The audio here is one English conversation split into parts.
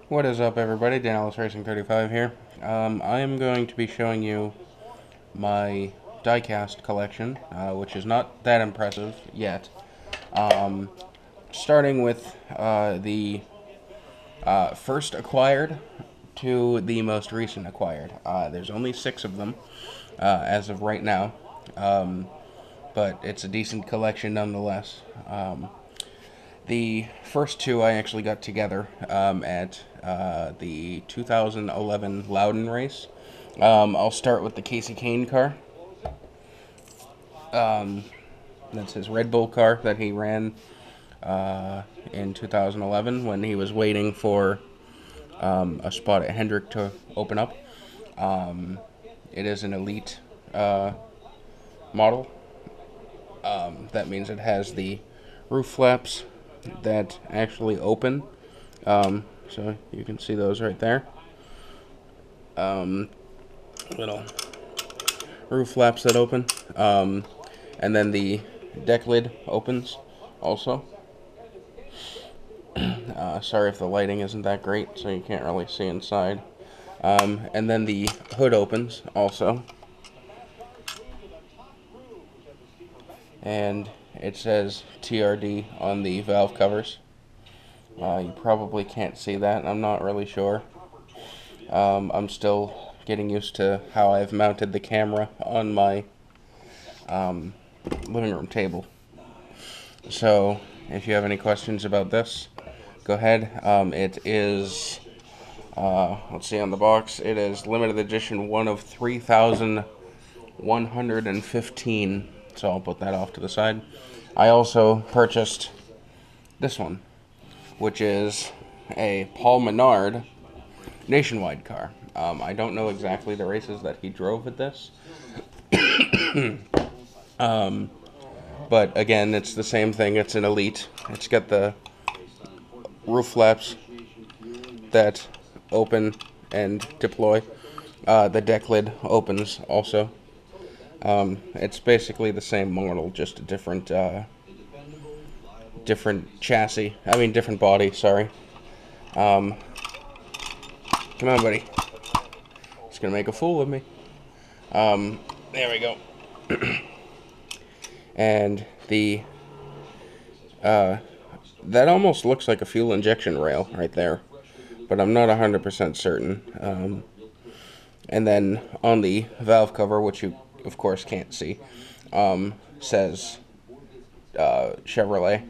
What is up, everybody? Daniel's Racing 35 here. I am going to be showing you my diecast collection, which is not that impressive yet. Um, Starting with the first acquired to the most recent acquired. There's only 6 of them as of right now, but it's a decent collection nonetheless. The first 2 I actually got together at the 2011 Loudon race. I'll start with the Casey Kane car. That's his Red Bull car that he ran in 2011 when he was waiting for a spot at Hendrick to open up. It is an elite model. That means it has the roof flaps that actually open. So you can see those right there. Little roof flaps that open. And then the deck lid opens also. Sorry if the lighting isn't that great, so you can't really see inside. And then the hood opens also. And it says TRD on the valve covers. You probably can't see that, I'm not really sure. I'm still getting used to how I've mounted the camera on my living room table. So, if you have any questions about this, go ahead. It is, let's see on the box, it is limited edition 1 of 3,115. So I'll put that off to the side. I also purchased this one, which is a Paul Menard nationwide car. I don't know exactly the races that he drove at this. But again, it's the same thing. It's an elite. It's got the roof flaps that open and deploy. The deck lid opens also. It's basically the same model, just a different chassis. I mean, different body, sorry. Come on, buddy. He's gonna make a fool of me. There we go. And the, that almost looks like a fuel injection rail right there, but I'm not 100% certain. And then on the valve cover, which you of course can't see, says Chevrolet.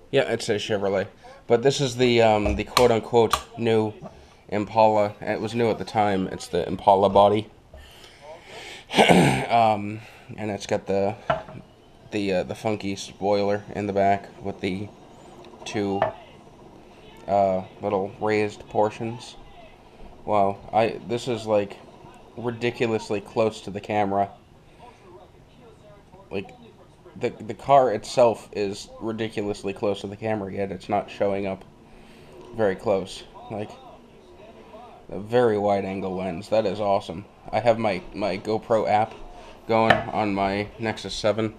Yeah, it says Chevrolet. But this is the quote-unquote new Impala. It was new at the time. It's the Impala body. And it's got the funky spoiler in the back with the 2 little raised portions. Wow, this is like ridiculously close to the camera. Like the car itself is ridiculously close to the camera, yet it's not showing up very close. Like a very wide angle lens. That is awesome. I have my GoPro app going on my Nexus 7,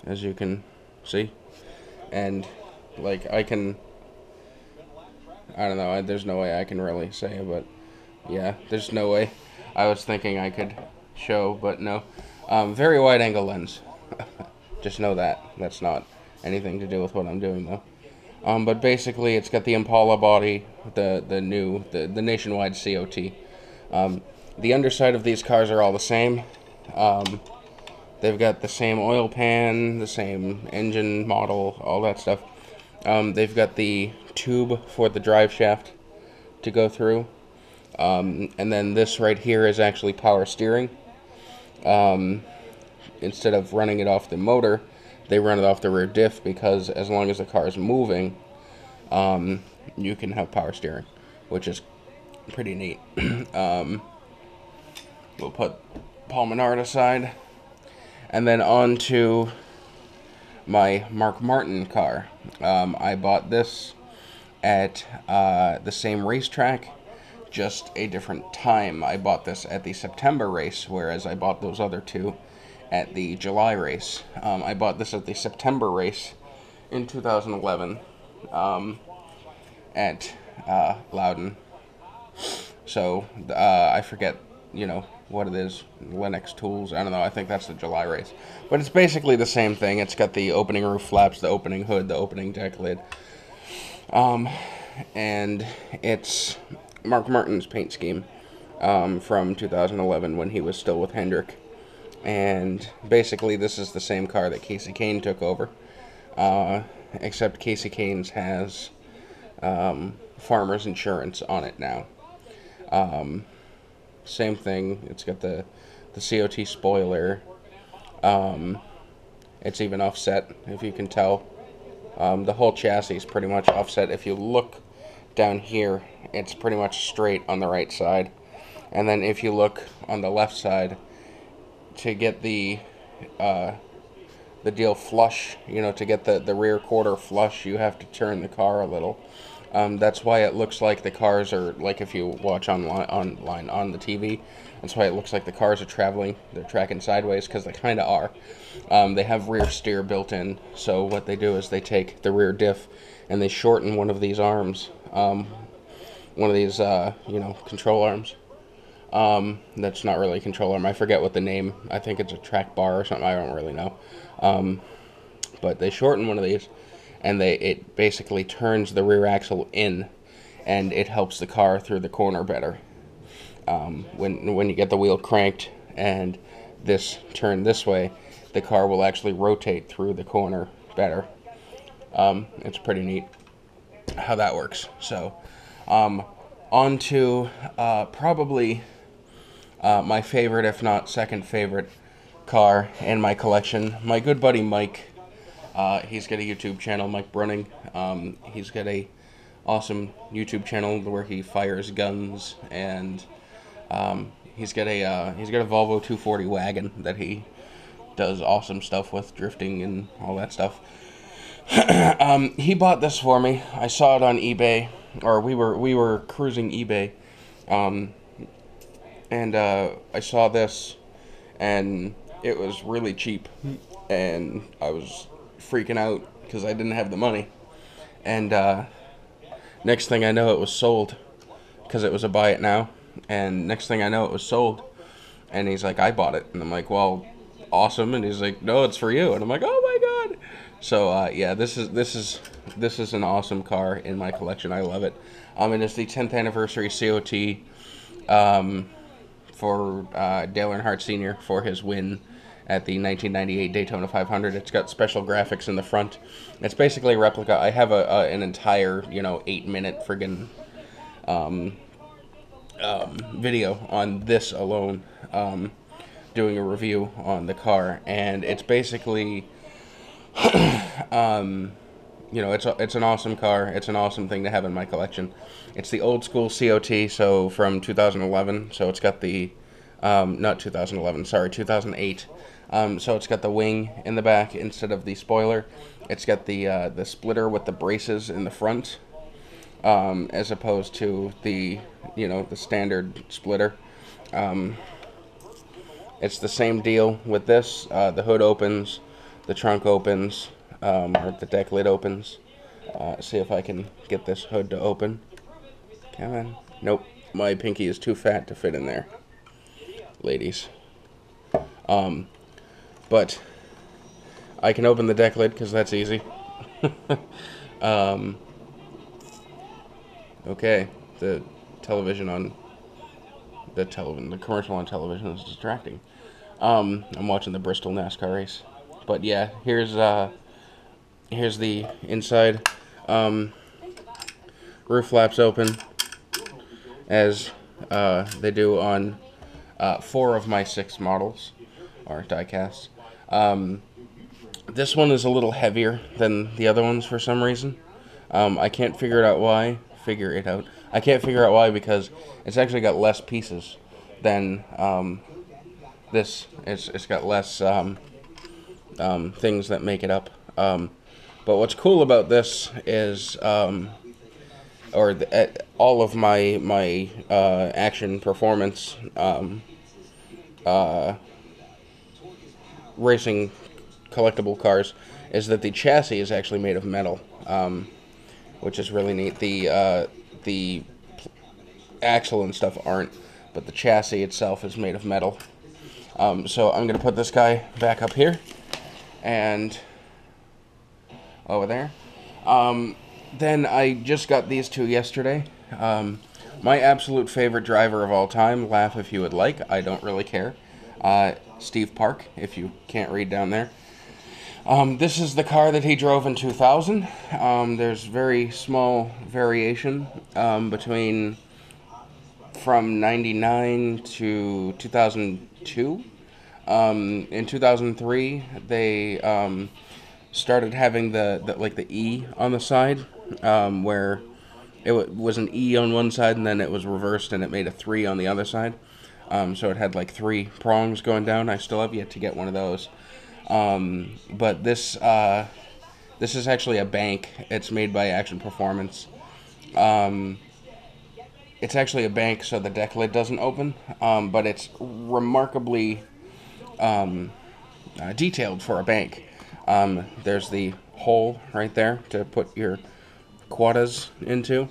as you can see, and like I don't know, there's no way I can really say it, but yeah, there's no way. I was thinking I could show, but no. Very wide angle lens. Just know that. That's not anything to do with what I'm doing though. But basically it's got the Impala body, the nationwide COT. The underside of these cars are all the same. They've got the same oil pan, the same engine model, all that stuff. They've got the tube for the drive shaft to go through. And then this right here is actually power steering. Instead of running it off the motor, they run it off the rear diff, because as long as the car is moving, you can have power steering, which is pretty neat. We'll put Paul Menard aside, and then on to my Mark Martin car. I bought this at the same racetrack, just a different time. I bought this at the September race, whereas I bought those other 2 at the July race. I bought this at the September race in 2011. at Loudon. So I forget, what it is. Lennox Tools. I don't know. I think that's the July race. But it's basically the same thing. It's got the opening roof flaps, the opening hood, the opening deck lid. And it's Mark Martin's paint scheme from 2011 when he was still with Hendrick. And basically this is the same car that Casey Kane took over. Except Casey Kane's has farmer's insurance on it now. Same thing. It's got the COT spoiler. It's even offset, if you can tell. The whole chassis is pretty much offset. If you look down here, it's pretty much straight on the right side. And then if you look on the left side, to get the deal flush, to get the rear quarter flush, you have to turn the car a little. That's why it looks like the cars are, like if you watch online on the TV, that's why it looks like the cars are traveling, they're tracking sideways, because they kind of are. They have rear steer built in, so what they do is they take the rear diff and they shorten one of these arms, one of these, control arms. That's not really a control arm. I forget what the name, I think it's a track bar or something, I don't really know. But they shorten one of these, and it basically turns the rear axle in, and it helps the car through the corner better. When you get the wheel cranked and this turned this way, the car will actually rotate through the corner better. It's pretty neat how that works. So, on to probably my favorite, if not second favorite, car in my collection. My good buddy Mike. He's got a YouTube channel, Mike Bruning. He's got a awesome YouTube channel where he fires guns, and he's got a Volvo 240 wagon that he does awesome stuff with, drifting and all that stuff. He bought this for me. I saw it on eBay, or we were cruising eBay, and I saw this, and it was really cheap, and I was freaking out because I didn't have the money. And next thing I know, it was sold, because it was a buy it now. And next thing I know, it was sold. And he's like, I bought it. And I'm like, well, awesome. And he's like, no, it's for you. And I'm like, oh my god. So yeah, this is an awesome car in my collection. I love it. And it's the 10th anniversary COT for Dale Earnhardt Sr. for his win at the 1998 Daytona 500. It's got special graphics in the front. It's basically a replica. I have an entire 8-minute friggin' video on this alone, doing a review on the car, and it's basically it's an awesome car. It's an awesome thing to have in my collection. It's the old school COT, so from 2011. So it's got the not 2011, sorry, 2008. So it's got the wing in the back instead of the spoiler. It's got the splitter with the braces in the front, as opposed to the the standard splitter. It's the same deal with this. The hood opens, the trunk opens, or the deck lid opens. See if I can get this hood to open. Come on. Nope, my pinky is too fat to fit in there, ladies. But I can open the deck lid because that's easy. Okay, the television on the commercial on television is distracting. I'm watching the Bristol NASCAR race. But yeah, here's the inside. Roof flaps open, as they do on 4 of my 6 models, or Diecasts. This one is a little heavier than the other ones for some reason. I can't figure it out why. I can't figure out why, because it's actually got less pieces than this. It's got less things that make it up. But what's cool about this is, all of my action performance racing collectible cars, is that the chassis is actually made of metal. which is really neat. The axle and stuff aren't, but the chassis itself is made of metal. So I'm going to put this guy back up here and over there. Then I just got these two yesterday. My absolute favorite driver of all time, laugh if you would like, I don't really care. Steve Park, if you can't read down there. This is the car that he drove in 2000. There's very small variation between from 99 to 2002. In 2003, they started having the E on the side, where it was an E on one side and then it was reversed and it made a 3 on the other side. So it had like 3 prongs going down. I still have yet to get one of those. But this is actually a bank. It's made by Action Performance. It's actually a bank, so the deck lid doesn't open. But it's remarkably detailed for a bank. There's the hole right there to put your quadas into.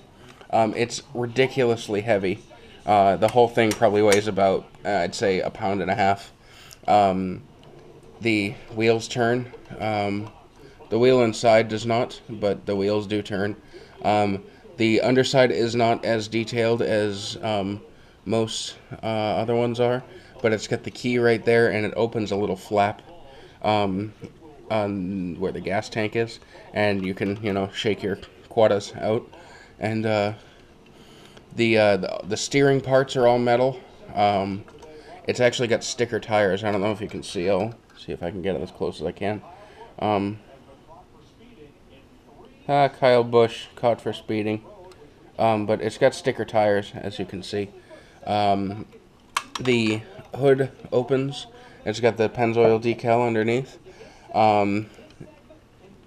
It's ridiculously heavy. The whole thing probably weighs about, I'd say, 1.5 pounds. The wheels turn. The wheel inside does not, but the wheels do turn. The underside is not as detailed as most other ones are, but it's got the key right there, and it opens a little flap on where the gas tank is, and you can, shake your quadas out. And the steering parts are all metal. It's actually got sticker tires. I don't know if you can see. I'll see if I can get it as close as I can. Kyle Busch caught for speeding. But it's got sticker tires, as you can see. The hood opens. It's got the Pennzoil decal underneath.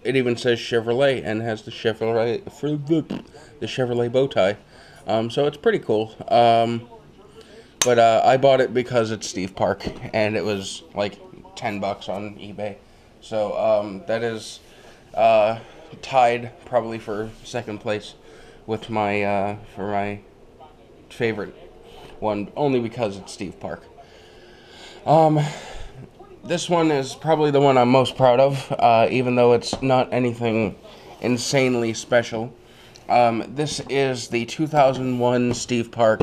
It even says Chevrolet and has the Chevrolet bow tie. So it's pretty cool. But I bought it because it's Steve Park, and it was like $10 on eBay. So that is tied probably for second place with my for my favorite one, only because it's Steve Park. This one is probably the one I'm most proud of, even though it's not anything insanely special. This is the 2001 Steve Park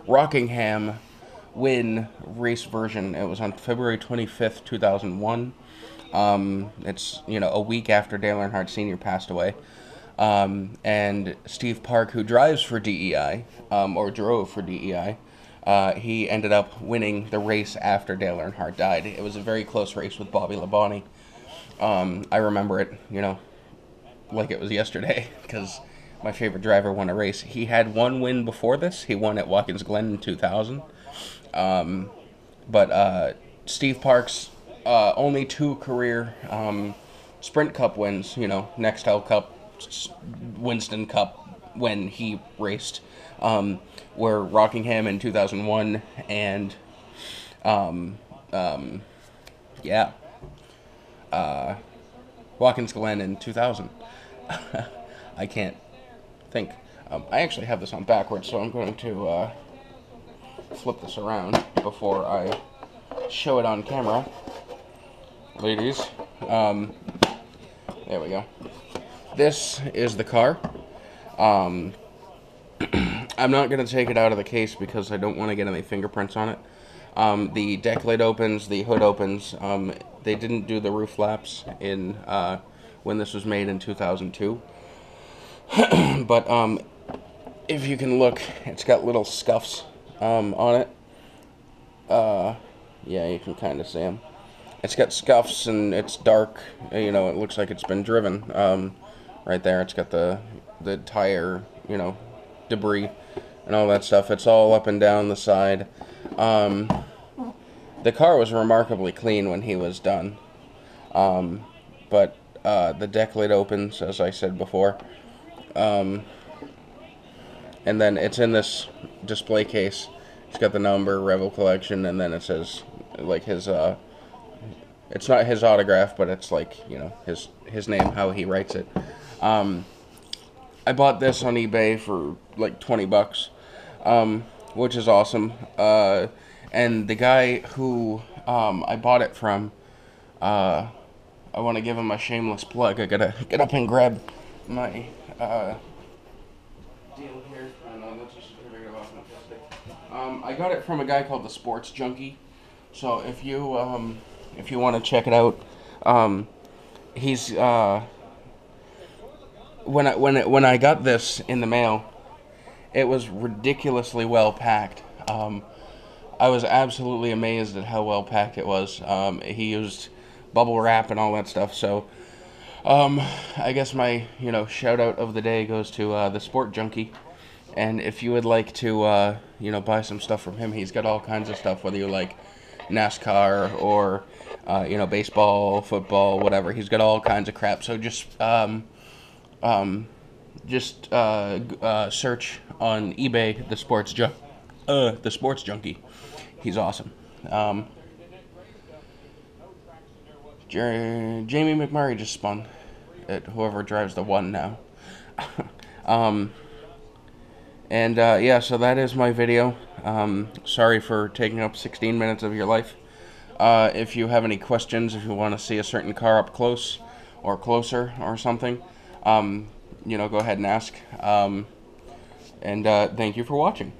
Rockingham Win race version. It was on February 25th, 2001. It's, a week after Dale Earnhardt Sr. passed away. And Steve Park, who drives for DEI, or drove for DEI, he ended up winning the race after Dale Earnhardt died. It was a very close race with Bobby Labonte. I remember it, like it was yesterday, because my favorite driver won a race. He had one win before this. He won at Watkins Glen in 2000. But Steve Park's only 2 career Sprint Cup wins, Nextel Cup, Winston Cup, when he raced, were Rockingham in 2001 and Watkins Glen in 2000. I can't think. I actually have this on backwards, so I'm going to flip this around before I show it on camera. Ladies, there we go. This is the car. I'm not going to take it out of the case because I don't want to get any fingerprints on it. The deck lid opens, the hood opens. They didn't do the roof flaps in when this was made in 2002. But if you can look, it's got little scuffs on it. Yeah, you can kind of see them. It's got scuffs and it's dark. It looks like it's been driven. Right there, it's got the tire, debris and all that stuff. It's all up and down the side. The car was remarkably clean when he was done. But the deck lid opens, as I said before. And then it's in this display case. It's got the number, Revel Collection, and then it says, like, his, it's not his autograph, but it's like, his name, how he writes it. I bought this on eBay for like 20 bucks, which is awesome. And the guy who I bought it from, I want to give him a shameless plug. I gotta get up and grab my deal here. I know that's just a certificate of authenticity. I got it from a guy called the Sports Junkie. So if you want to check it out, he's when I got this in the mail, it was ridiculously well packed. I was absolutely amazed at how well packed it was. He used bubble wrap and all that stuff. So I guess my shout out of the day goes to the Sport Junkie. And if you would like to buy some stuff from him, he's got all kinds of stuff. Whether you like NASCAR or baseball, football, whatever, he's got all kinds of crap. So just search on eBay the Sports Junkie. He's awesome. Jamie McMurray just spun at whoever drives the one now. Yeah, so that is my video. Sorry for taking up 16 minutes of your life. If you have any questions, if you want to see a certain car up close or closer or something, go ahead and ask. Thank you for watching.